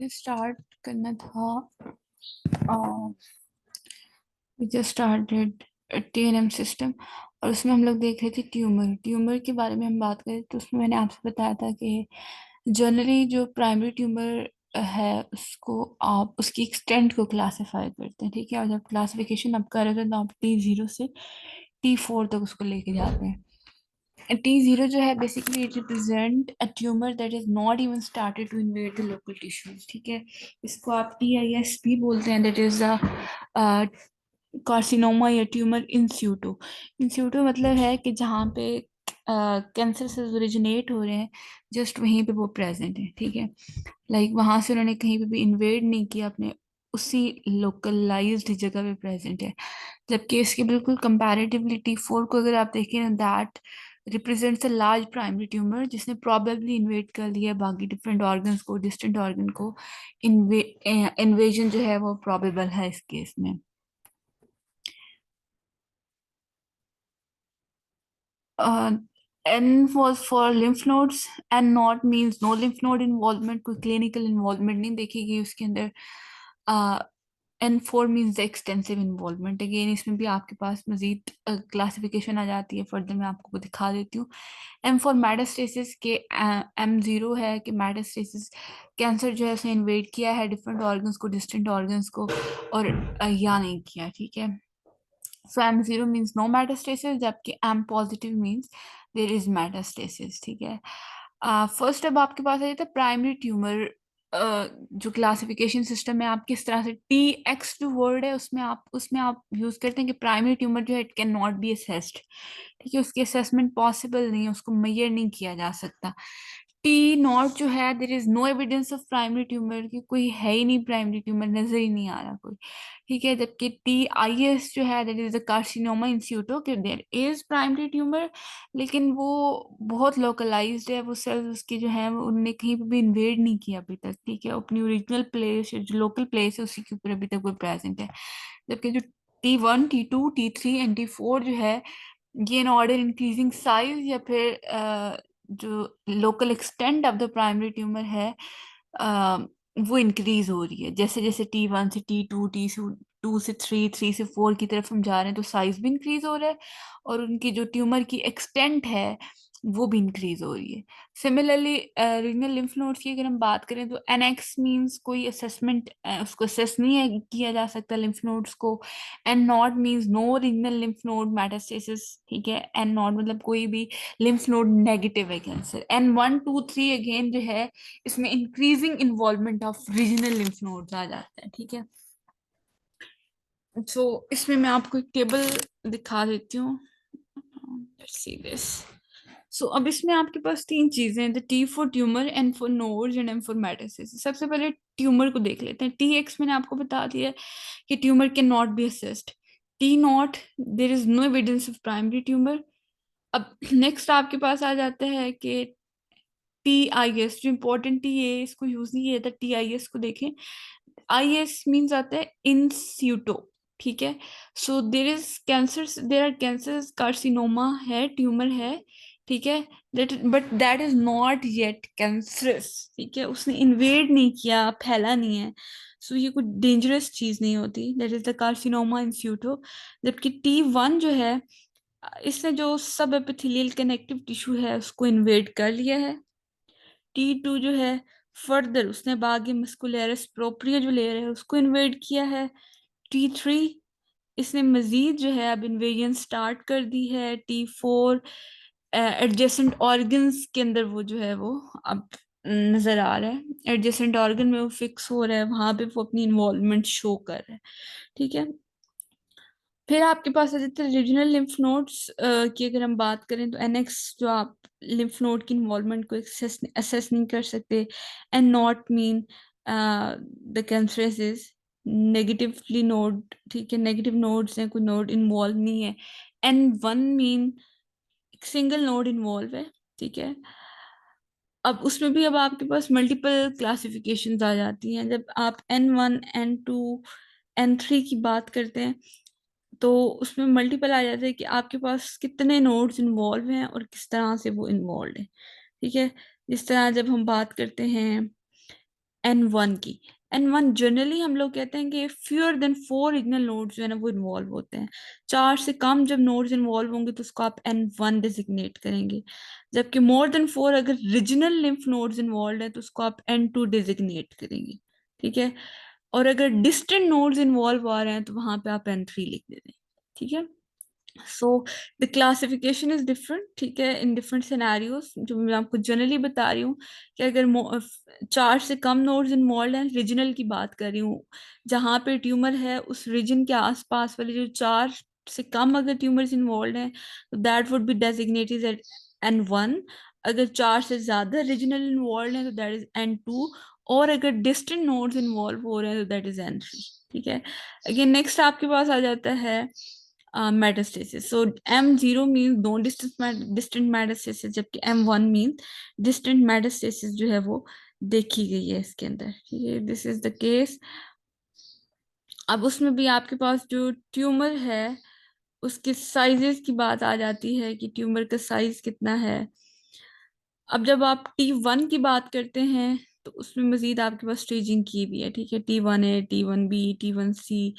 Start करना था। We just started TNM system और उसमें हम लोग देख रहे थे ट्यूमर के बारे में हम बात करें तो उसमें मैंने आपसे बताया था कि जनरली जो प्राइमरी ट्यूमर है उसको आप उसकी एक्सटेंट को क्लासिफाई करते हैं, ठीक है। और जब क्लासिफिकेशन आप कर रहे थे तो आप T0 से T4 तक उसको लेके जाते हैं। T0 जो है basically it represent a tumour that is not even started to invade the local tissues, ठीक है। इसको आप TIS भी बोलते हैं, दैट इज अ कार्सिनोमा या ट्यूमर इंस्यूटो मतलब है कि जहाँ पे कैंसर से ओरिजिनेट हो रहे हैं जस्ट वहीं पे वो प्रेजेंट है, ठीक है। लाइक वहां से उन्होंने कहीं पे भी इन्वेड नहीं किया, अपने उसी लोकलाइज्ड जगह पे प्रेजेंट है। जबकि इसके बिल्कुल कंपैरेटिवली T4 को अगर आप देखें that represents a large primary tumour जिसने प्रॉबेबली इन्वेड कर लिया बाकी डिफरेंट ऑर्गन्स को, डिस्टेंट ऑर्गन को। इन्वेजन जो है वो प्रॉबेबल है इस केस में। N was for lymph nodes and not means no lymph node involvement, कोई clinical involvement नहीं देखी गई उसके अंदर। N4 means the extensive involvement, again इसमें भी आपके पास मजीद क्लासिफिकेशन आ जाती है, फर्दर मैं आपको वो दिखा देती हूँ। M for metastasis के M0 है कि metastasis कैंसर जो है उसने इन्वेड किया है डिफरेंट ऑर्गन्स को, डिस्टेंट ऑर्गन्स को, और या नहीं किया, ठीक है। सो M0 मीन्स नो मेटास्टेसिस, जबकि M positive means there is metastasis, ठीक है। फर्स्ट अब आपके पास आ जाता है प्राइमरी ट्यूमर। जो क्लासिफिकेशन सिस्टम है आप किस तरह से TX जो वर्ड है उसमें आप यूज करते हैं कि प्राइमरी ट्यूमर जो है it can not be assessed, ठीक है। उसकी असेसमेंट पॉसिबल नहीं है, उसको मेजर नहीं किया जा सकता। T0 जो है there is no evidence of primary tumour की, कोई है ही नहीं, प्राइमरी ट्यूमर नजर ही नहीं आ रहा कोई, ठीक है। जबकि TIS जो है दैट इज द कार्सिनोमा इंस्यूटो कि देयर इज प्राइमरी ट्यूमर, लेकिन वो बहुत लोकलाइज्ड है, वो सेल्स उसकी जो है वो उनने कहीं पे भी इन्वेड नहीं किया अभी तक, ठीक है। अपनी ओरिजिनल प्लेस जो लोकल प्लेस है उसी के ऊपर अभी तक वो प्रेजेंट है। जबकि जो T1 T2 T3 and T4 जो है ये इन ऑर्डर इंक्रीजिंग साइज या फिर जो local extent of the primary tumour है अ, वो इंक्रीज हो रही है। जैसे जैसे T1 से T2, T2 से 3, 3 से 4 की तरफ हम जा रहे हैं तो साइज भी इंक्रीज हो रहा है और उनकी जो ट्यूमर की एक्सटेंट है वो भी इंक्रीज हो रही है। सिमिलरली रीजनल लिम्फ नोड्स की अगर हम बात करें तो NX मींस कोई असेसमेंट उसको असेस नहीं है किया जा सकता लिम्फ नोड्स को। N not means no regional lymph node metastasis, ठीक है। एन नॉट मतलब कोई भी लिम्फ नोड नेगेटिव है कैंसर। N1 2 3 अगेन जो है इसमें increasing involvement of regional lymph nodes आ जाता है, ठीक है। सो इसमें मैं आपको एक टेबल दिखा देती हूँ। Let's see this. सो अब इसमें आपके पास तीन चीजें हैं, T for tumour, N for nodes and M for metastasis. सबसे पहले ट्यूमर को देख लेते हैं। TX मैंने आपको बता दिया है कि tumour can not be assessed. T0 there is no evidence of primary tumour. अब नेक्स्ट आपके पास आ जाता है कि TIS, जो इम्पोर्टेंट टी है इसको यूज नहीं किया जाता, TIS को देखें। IS मीन्स आता है इन सीटो, ठीक है। सो देर आर कैंसर, कार्सिनोमा है, ट्यूमर है, ठीक है। That but that is not yet cancerous, ठीक है। उसने इन्वेड नहीं किया, फैला नहीं है, सो ये कोई डेंजरस चीज नहीं होती, दैट इज द कार्सिनोमा इन सीटो। जबकि T1 जो है इसने जो सब एपिथेलियल कनेक्टिव टिश्यू है उसको इन्वेड कर लिया है। T2 जो है फर्दर उसने बागी मस्कुलरिस प्रोप्रिया जो लेयर है उसको इन्वेड किया है। T3 इसने मजीद जो है अब इन्वेजन स्टार्ट कर दी है। T4 एडजेसेंट ऑर्गन्स के अंदर वो जो है वो अब नजर आ रहा है, एडजेसेंट ऑर्गन में वो फिक्स हो रहा है, वहां पे वो अपनी इन्वॉल्वमेंट शो कर रहा है, ठीक है। फिर आपके पास आ जाते हैं रीजनल लिम्फ नोड्स की अगर हम बात करें तो NX जो आप लिम्फ नोड की इन्वॉल्वमेंट को असेस नहीं कर सकते। And not mean the cancerous is negatively node, ठीक है। नेगेटिव नोड्स हैं, कोई नोड इन्वॉल्व नहीं है। N1 mean single node involve है, ठीक है। अब उसमें भी अब आपके पास मल्टीपल क्लासिफिकेशंस आ जाती हैं। जब आप N1 N2 N3 की बात करते हैं तो उसमें मल्टीपल आ जाता है कि आपके पास कितने नोड्स इन्वॉल्व हैं और किस तरह से वो इन्वॉल्व है, ठीक है। जिस तरह जब हम बात करते हैं N1 की। N1 जनरली हम लोग कहते हैं कि फ्यूअर देन 4 रीजनल नोड्स जो है ना वो इन्वॉल्व होते हैं। 4 से कम जब नोड्स इन्वॉल्व होंगे तो उसको आप N1 डिजिग्नेट करेंगे। जबकि मोर देन 4 अगर रीजनल लिम्फ नोड्स इन्वॉल्व है तो उसको आप N2 डिजिग्नेट करेंगे। ठीक है। और अगर डिस्टेंट नोड्स इन्वॉल्व आ रहे हैं तो वहां पे आप N3 लिख देते हैं। ठीक है। So the classification is different, ठीक है, इन डिफरेंट सिनेरियोज। जो मैं आपको जनरली बता रही हूँ कि अगर 4 से कम नोड्स इन्वॉल्व हैं, रीजनल की बात कर रही हूँ, जहाँ पे ट्यूमर है उस रीजन के आसपास वाले जो 4 से कम अगर ट्यूमर्स इन्वॉल्व हैं तो that would be designated at N1। अगर 4 से ज्यादा रीजनल इन्वॉल्व हैं तो दैट इज N2। और अगर डिस्टेंट नोड्स इन्वॉल्व हो रहे हैं तो दैट इज N3। ठीक है। अगेन नेक्स्ट आपके पास आ जाता है metastasis. So M0 means no distant metastasis, जबकि M1 means distant metastasis जो है वो देखी गई है इसके अंदर। ठीक है, दिस इज द केस। अब उसमें भी आपके पास जो ट्यूमर है उसके साइजेस की बात आ जाती है कि ट्यूमर का साइज कितना है। अब जब आप T1 की बात करते हैं तो उसमें मजीद आपके पास स्टेजिंग की भी है। ठीक है, T1A, T1B, T1C।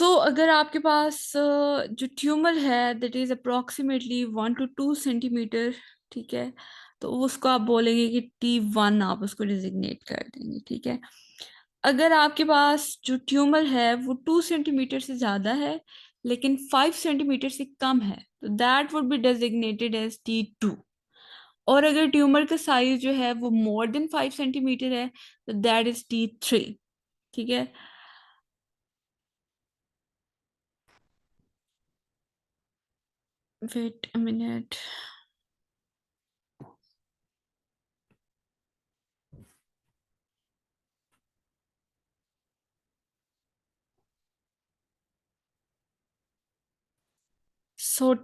अगर आपके पास जो ट्यूमर है that is approximately 1 to 2 centimetre, ठीक है, तो उसको आप बोलेंगे कि T1, आप उसको डिजिग्नेट कर देंगे। ठीक है। अगर आपके पास जो ट्यूमर है वो 2 सेंटीमीटर से ज्यादा है लेकिन 5 सेंटीमीटर से कम है तो that would be designated as T2। और अगर ट्यूमर का साइज जो है वो मोर देन 5 सेंटीमीटर है तो दैट इज T3। ठीक है। Wait a minute.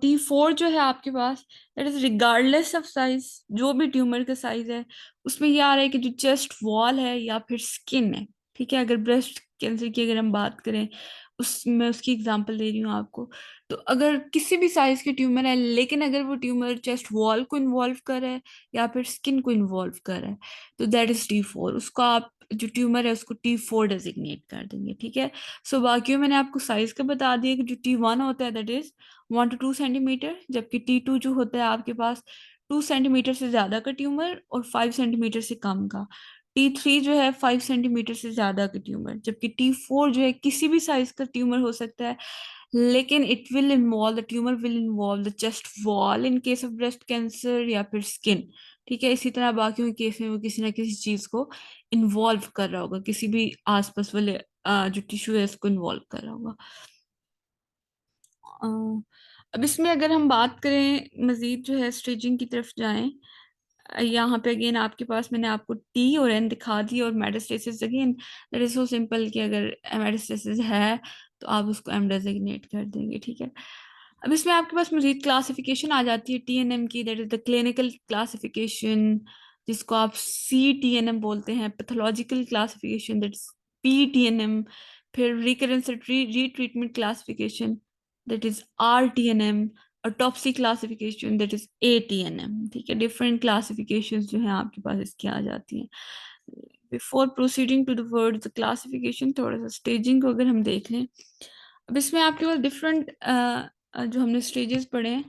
T4 जो है आपके पास that is regardless of size, जो भी ट्यूमर का साइज है उसमें ये आ रहा है कि जो चेस्ट वॉल है या फिर स्किन है। ठीक है, अगर ब्रेस्ट कैंसर की अगर हम बात करें उसमें उसकी एग्जांपल दे रही हूँ आपको। तो अगर किसी भी साइज के ट्यूमर है लेकिन अगर वो ट्यूमर चेस्ट वॉल को इन्वॉल्व कर रहा है या फिर स्किन को इन्वॉल्व कर रहा है तो दैट इज T4। उसको आप जो ट्यूमर है उसको T4 डेजिग्नेट कर देंगे। ठीक है। बाकी मैंने आपको साइज का बता दिया कि जो T1 होता है दैट इज 1 to 2 सेंटीमीटर, जबकि T2 जो होता है आपके पास 2 सेंटीमीटर से ज्यादा का ट्यूमर और 5 सेंटीमीटर से कम का। T3 जो है 5 सेंटीमीटर से ज्यादा का ट्यूमर, जबकि T4 जो है किसी भी साइज का ट्यूमर हो सकता है लेकिन it will involve the tumour will involve the chest wall in case of breast cancer या फिर स्किन। ठीक है, इसी तरह बाकी के केस में वो किसी ना किसी चीज को इन्वॉल्व कर रहा होगा, किसी भी आसपास वाले जो टिश्यू है उसको इन्वॉल्व कर रहा होगा। अ, अब इसमें अगर हम बात करें मजीद जो है स्टेजिंग की तरफ जाएं, यहाँ पे अगेन आपके पास मैंने आपको T और N दिखा दी और metastasis again that is so simple कि अगर मेटास्टेसिस है तो आप उसको M डेजिग्नेट कर देंगे। ठीक है। अब इसमें आपके पास मजीद क्लासिफिकेशन आ जाती है TNM की, that is the clinical classification, जिसको आप CTNM बोलते हैं, pathological classification that is PTNM, फिर recurrence retreatment classification that is RTNM, autopsy classification that is ATNM। ठीक है, डिफरेंट क्लासिफिकेशंस जो हैं आपके पास इसकी आ जाती हैं। Before proceeding to the word the classification, थोड़ा सा स्टेजिंग को अगर हम देख लें। अब इसमें आपके पास डिफरेंट जो हमने स्टेजेस पढ़े हैं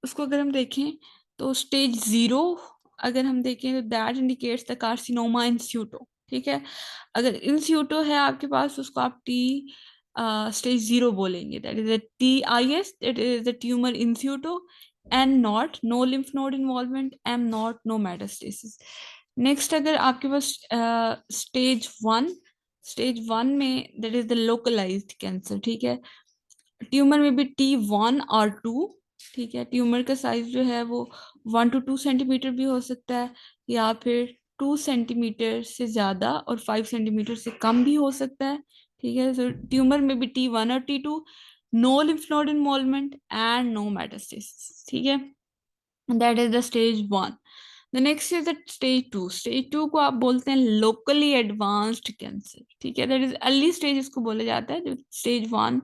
उसको अगर हम देखें तो स्टेज 0 अगर हम देखें तो दैट इंडिकेट्स द कार्सिनोमा इन सीटो। ठीक है, अगर इन सीटो है आपके पास तो उसको आप Stage 0 बोलेंगे, that is TIS, that is the tumour in situ. N0 no lymph node involvement, M0 no metastasis. Next अगर आपके पास स्टेज 1 में that is the localised cancer. ठीक है, ट्यूमर में भी T1 और 2। ठीक है, ट्यूमर का साइज जो है वो 1 to 2 सेंटीमीटर भी हो सकता है या फिर 2 सेंटीमीटर से ज्यादा और 5 सेंटीमीटर से कम भी हो सकता है। ठीक है, तो ट्यूमर में भी T1 और T2, no lymph node involvement and no metastasis. ठीक है, that is the Stage 1। The next is the stage 2। Stage 2 को आप बोलते हैं लोकली एडवांस्ड कैंसर, ठीक है, दैट इज अर्ली स्टेज इसको बोला जाता है। जो स्टेज 1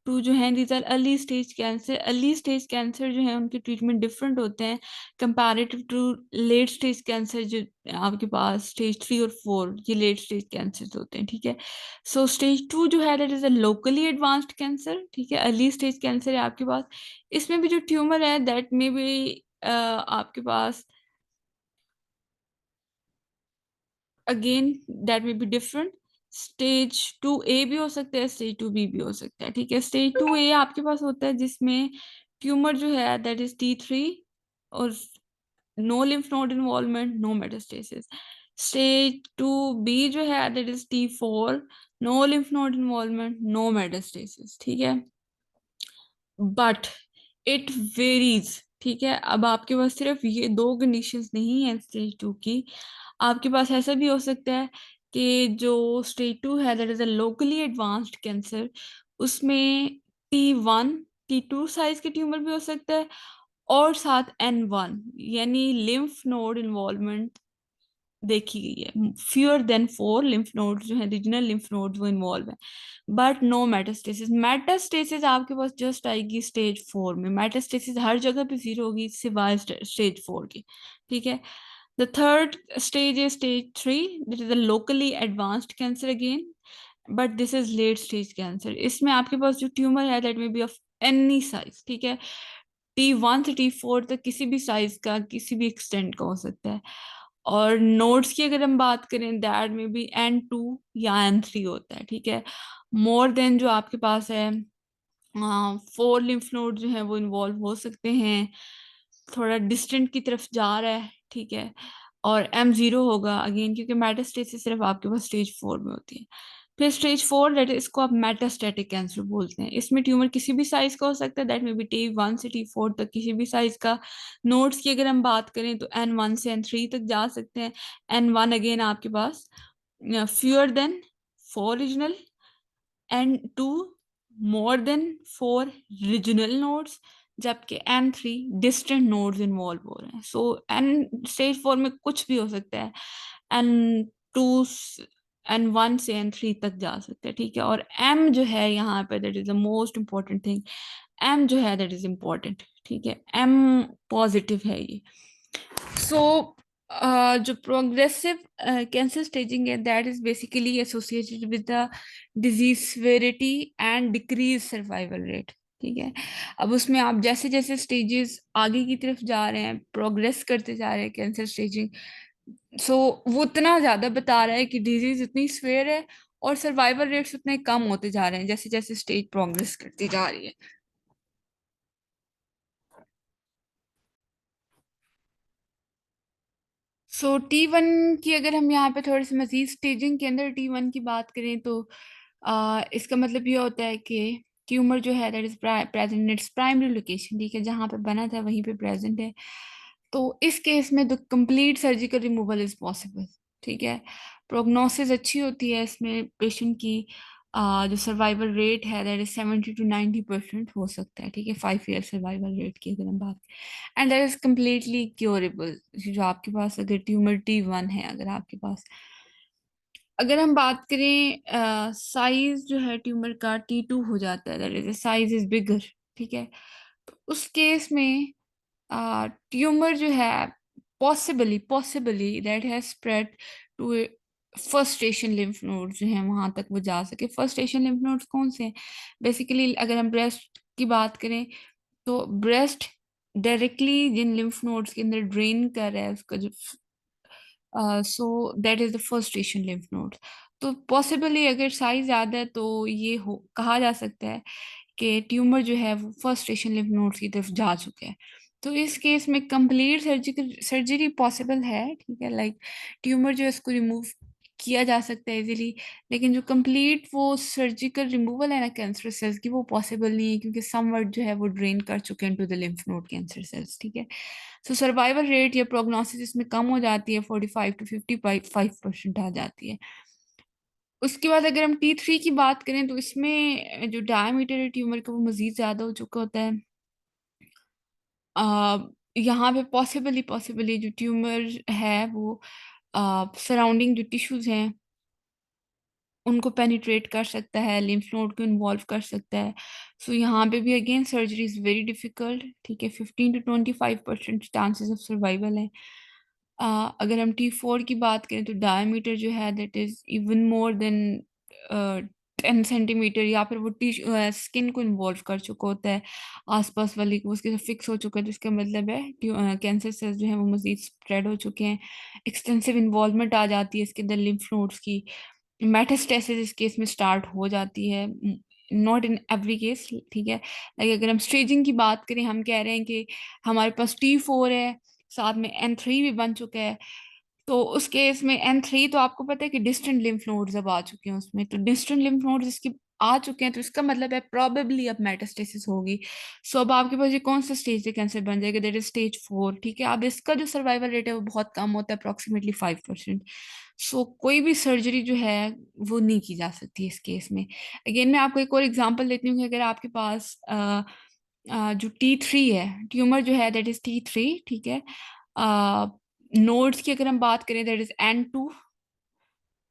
2 जो है, these are early stage cancer. Early stage cancer जो है उनके ट्रीटमेंट डिफरेंट होते हैं comparative to late stage cancer. जो आपके पास स्टेज 3 और 4, ये लेट स्टेज कैंसर होते हैं, ठीक है। सो स्टेज 2 जो है that is a locally advanced cancer, ठीक है, अर्ली स्टेज कैंसर है आपके पास। इसमें भी जो ट्यूमर है दैट में भी आपके पास अगेन दैट में बी डिफरेंट। स्टेज 2A भी हो सकता है, स्टेज 2B भी हो सकता है, ठीक है। स्टेज 2A आपके पास होता है जिसमें ट्यूमर जो है दैट इज T3 और no lymph node involvement, no metastasis. Stage 2B जो है that is T4, no lymph node involvement, no metastasis, ठीक है। बट इट वेरीज, ठीक है। अब आपके पास सिर्फ ये दो कंडीशंस नहीं है स्टेज 2 की। आपके पास ऐसा भी हो सकता है कि जो स्टेज 2 है that is a locally advanced cancer, उसमें T1 T2 साइज के ट्यूमर भी हो सकता है, और साथ N1 यानी लिम्फ नोड इन्वॉल्वमेंट देखी गई है। फ्यूअर देन 4 लिम्फ नोड जो है, रीजनल लिम्फ नोड वो इन्वॉल्व है, बट नो मेटास्टेसिस। मेटास्टेसिस आपके पास जस्ट आएगी स्टेज 4 में। मेटास्टेसिस हर जगह पे जीरो होगी सिवाय स्टेज 4 की, ठीक है। The third stage is stage 3, this is a locally advanced cancer again, but this is late stage cancer। इसमें आपके पास जो ट्यूमर है दैट में बी ऑफ एनी साइज, ठीक है, T1 से T4 तक किसी भी साइज का, किसी भी एक्सटेंट का हो सकता है। और नोड्स की अगर हम बात करें दैट में भी N2 या N3 होता है, ठीक है। मोर देन जो आपके पास है 4 लिम्फ नोड जो है वो इन्वॉल्व हो सकते हैं, थोड़ा डिस्टेंट की तरफ जा रहा है, ठीक है। और M0 होगा अगेन, क्योंकि मेटास्टेसिस सिर्फ आपके पास स्टेज 4 में होती है। फिर स्टेज 4 दैट इसको आप मेटास्टेटिक कैंसर बोलते हैं। इसमें ट्यूमर किसी भी साइज का हो सकता है, दैट में भी T1 से T4 तक किसी भी साइज का। नोड्स की अगर हम बात करें तो N1 से N3 तक जा सकते हैं। N1 अगेन आपके पास fewer than 4 regional, N2 more than 4 regional nodes, जबकि N3 distant nodes इन्वॉल्व हो रहे हैं। सो स्टेज 4 में कुछ भी हो सकता है। N2 N1 से N3 तक जा सकते हैं, ठीक है। और M जो है यहाँ पे that is the most important thing. M जो है दैट इज इम्पोर्टेंट, ठीक है, M पॉजिटिव है ये। सो जो प्रोग्रेसिव कैंसर स्टेजिंग है that is basically associated with the disease severity and decrease survival rate, ठीक है। अब उसमें आप जैसे जैसे स्टेजेस आगे की तरफ जा रहे हैं, प्रोग्रेस करते जा रहे हैं कैंसर स्टेजिंग, सो वो उतना ज्यादा बता रहा है कि डिजीज इतनी सिवियर है और सर्वाइवल रेट्स उतने कम होते जा रहे हैं जैसे जैसे स्टेज प्रोग्रेस करती जा रही है। सो T1 की अगर हम यहाँ पे थोड़ी सी मजीद स्टेजिंग के अंदर T1 की बात करें तो इसका मतलब ये होता है कि ट्यूमर जो है that is present its primary location, ठीक है, जहाँ पे बना था वहीं पे प्रेजेंट है। तो इस केस में the complete surgical removal is possible, ठीक है। प्रोग्नोसिस अच्छी होती है इसमें पेशेंट की। जो सर्वाइवल रेट है दैट इज 70 to 90% हो सकता है, ठीक है, 5 ईयर सर्वाइवल रेट की अगर हम बात, and that is completely curable. जो आपके पास अगर ट्यूमर T1 है अगर आपके पास, अगर हम बात करें साइज जो है ट्यूमर का T2 हो जाता है, that is size is bigger, ठीक है। तो उस केस में ट्यूमर जो है possibly possibly that has spread to first station lymph node जो है वहां तक वो जा सके। फर्स्ट स्टेशन लिम्फ नोड्स कौन से हैं? बेसिकली अगर हम ब्रेस्ट की बात करें तो ब्रेस्ट डायरेक्टली जिन लिम्फ नोड्स के अंदर ड्रेन कर रहा है उसका जो, so that is the first station lymph node. तो पॉसिबली अगर साइज ज्यादा है तो ये हो कहा जा सकता है कि ट्यूमर जो है वो फर्स्ट स्टेशन लिम्फ नोड्स की तरफ जा चुके हैं। तो इस केस में कंप्लीट सर्जिकल सर्जरी पॉसिबल है, ठीक है, लाइक ट्यूमर जो है इसको रिमूव किया जा सकता है इजीली। लेकिन जो कंप्लीट वो सर्जिकल रिमूवल है ना कैंसर सेल्स की, वो पॉसिबल नहीं है क्योंकि समवट जो है वो ड्रेन कर चुके हैं to the lymph node cancer cells, ठीक है। सो सर्वाइवल रेट या प्रोग्नोसिस इसमें कम हो जाती है, 45 to 55% आ जाती है। उसके बाद अगर हम T3 की बात करें तो इसमें जो डायमीटर है ट्यूमर का वो मजीद ज्यादा हो चुका होता है। यहाँ पे पॉसिबली जो ट्यूमर है वो सराउंडिंग जो टिश्यूज हैं उनको पेनिट्रेट कर सकता है, लिम्फ नोड को इन्वॉल्व कर सकता है। सो यहाँ पे भी again surgery is very difficult, ठीक है। 15 to 25% चांसेस ऑफ सर्वाइवल है। अगर हम T4 की बात करें तो डायमीटर जो है that is even more than 10 centimetre, या फिर वो स्किन को इन्वॉल्व कर चुका होता है, आसपास वाली को उसके साथ फिक्स हो चुका है, तो इसका मतलब है कैंसर सेल्स जो है वो मजीद स्प्रेड हो चुके हैं। एक्सटेंसिव इन्वॉल्वमेंट आ जाती है इसके अंदर लिम्फ नोड्स की। मेटास्टेसिस इस केस में स्टार्ट हो जाती है, नॉट इन एवरी केस, ठीक है। लाइक अगर हम स्टेजिंग की बात करें, हम कह रहे हैं कि हमारे पास T4 है, साथ में N3 भी बन चुका है, तो उस केस में N3 तो आपको पता है कि डिस्टेंट लिम्फ नोड्स अब आ चुके हैं उसमें, तो डिस्टेंट लिम्फ नोड्स इसकी आ चुके हैं, तो इसका मतलब है प्रॉबेबली अब मेटास्टेसिस होगी। सो अब आपके पास ये कौन सा स्टेज से कैंसर बन जाएगा, दैट इज स्टेज 4, ठीक है। अब इसका जो सर्वाइवल रेट है वो बहुत कम होता है, अप्रोक्सीमेटली 5%। सो कोई भी सर्जरी जो है वो नहीं की जा सकती इस केस में। अगेन मैं आपको एक और एग्जांपल देती हूँ कि अगर आपके पास जो T3 है, ट्यूमर जो है दैट इज T3, ठीक है। नोड्स की अगर हम बात करें दैट इज N2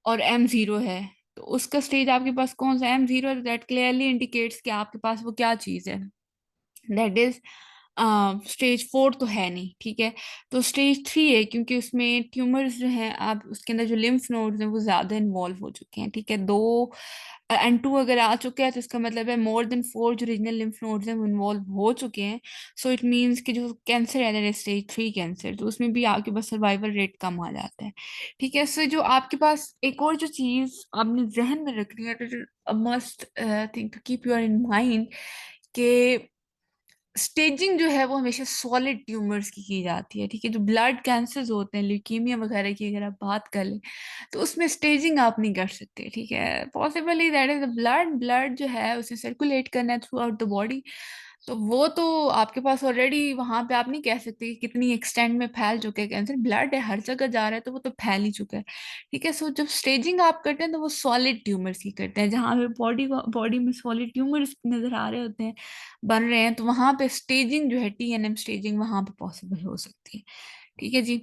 और M0 है, तो उसका स्टेज आपके पास कौन सा M0 है, दैट क्लियरली इंडिकेट्स कि आपके पास वो क्या चीज है, दैट इज स्टेज 4 तो है नहीं, ठीक है। तो स्टेज 3 है, क्योंकि उसमें ट्यूमर्स जो हैं, आप उसके अंदर जो लिम्फ नोड्स हैं वो ज्यादा इन्वॉल्व हो चुके हैं, ठीक है। 2 N2 अगर आ चुके हैं तो इसका मतलब है मोर देन 4 जो रीजनल लिम्फ नोड्स हैं वो इन्वॉल्व हो चुके हैं। सो इट मीन्स कि जो कैंसर है दैट इज स्टेज 3 कैंसर, तो उसमें भी आपके पास सर्वाइवल रेट कम आ जाता है, ठीक है। सो जो आपके पास एक और जो चीज आपने जहन में रखनी है, तो must think to keep your in mind के स्टेजिंग जो है वो हमेशा सॉलिड ट्यूमर्स की जाती है, ठीक है। जो ब्लड कैंसर्स होते हैं, ल्यूकीमिया वगैरह की अगर आप बात कर लें, तो उसमें स्टेजिंग आप नहीं कर सकते, ठीक है। Possibly that is blood blood जो है उसे सर्कुलेट करना है थ्रू आउट द बॉडी, तो वो तो आपके पास ऑलरेडी वहां पे आप नहीं कह सकते कि कितनी एक्सटेंड में फैल चुका है कैंसर, ब्लड है हर जगह जा रहा है, तो वो तो फैल ही चुका है, ठीक है। सो जब स्टेजिंग आप करते हैं तो वो सॉलिड ट्यूमर्स की करते हैं, जहां पे बॉडी में सॉलिड ट्यूमर्स नजर आ रहे होते हैं, बन रहे हैं, तो वहां पे स्टेजिंग जो है TNM स्टेजिंग वहां पे पॉसिबल हो सकती है, ठीक है जी।